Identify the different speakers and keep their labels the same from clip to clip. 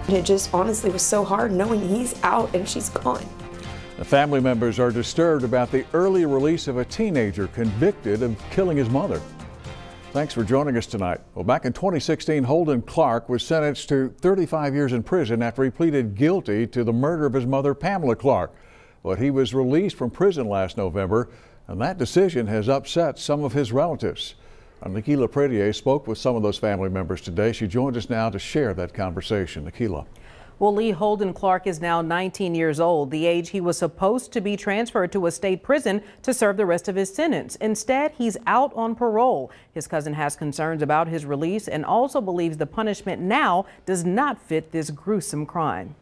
Speaker 1: And it just honestly was so hard knowing he's out and she's gone.
Speaker 2: The family members are disturbed about the early release of a teenager convicted of killing his mother. Thanks for joining us tonight. Well, back in 2016, Holden Clark was sentenced to 35 years in prison after he pleaded guilty to the murder of his mother, Pamela Clark. But he was released from prison last November, and that decision has upset some of his relatives. Nikila Pretier spoke with some of those family members today. She joins us now to share that conversation. Nikila.
Speaker 3: Well, Lee, Holden Clark is now 19 years old, the age he was supposed to be transferred to a state prison to serve the rest of his sentence. Instead, he's out on parole. His cousin has concerns about his release and also believes the punishment now does not fit this gruesome crime.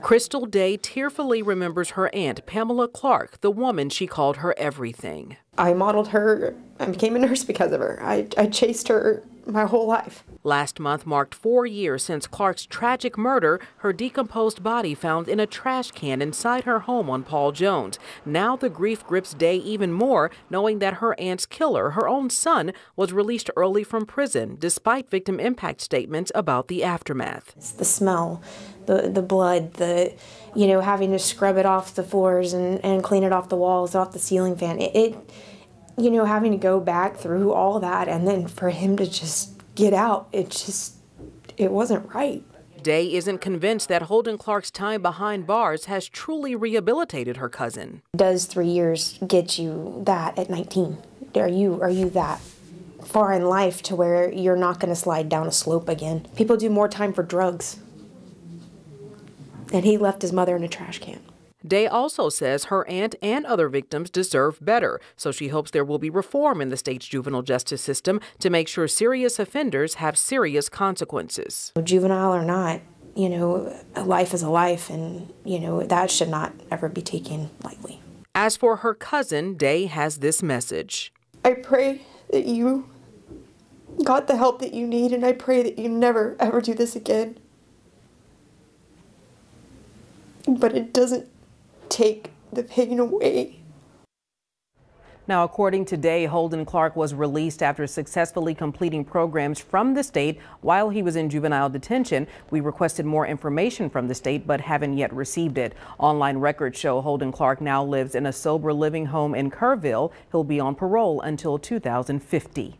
Speaker 3: Crystal Day tearfully remembers her aunt, Pamela Clark, the woman she called her everything.
Speaker 1: I modeled her. I became a nurse because of her. I chased her my whole life.
Speaker 3: Last month marked 4 years since Clark's tragic murder, her decomposed body found in a trash can inside her home on Paul Jones. Now the grief grips Day even more, knowing that her aunt's killer, her own son, was released early from prison, despite victim impact statements about the aftermath.
Speaker 1: It's the smell, the blood, having to scrub it off the floors and clean it off the walls, off the ceiling fan. Having to go back through all that and then for him to just get out, it wasn't right.
Speaker 3: Day isn't convinced that Holden Clark's time behind bars has truly rehabilitated her cousin.
Speaker 1: Does 3 years get you that at 19? Are you that far in life to where you're not going to slide down a slope again? People do more time for drugs. And he left his mother in a trash can.
Speaker 3: Day also says her aunt and other victims deserve better, so she hopes there will be reform in the state's juvenile justice system to make sure serious offenders have serious consequences.
Speaker 1: Juvenile or not, a life is a life, and, that should not ever be taken lightly.
Speaker 3: As for her cousin, Day has this message.
Speaker 1: I pray that you got the help that you need, and I pray that you never, ever do this again. But it doesn't take the pain away.
Speaker 3: Now, according to Day, Holden Clark was released after successfully completing programs from the state while he was in juvenile detention. We requested more information from the state, but haven't yet received it. Online records show Holden Clark now lives in a sober living home in Kerrville. He'll be on parole until 2050.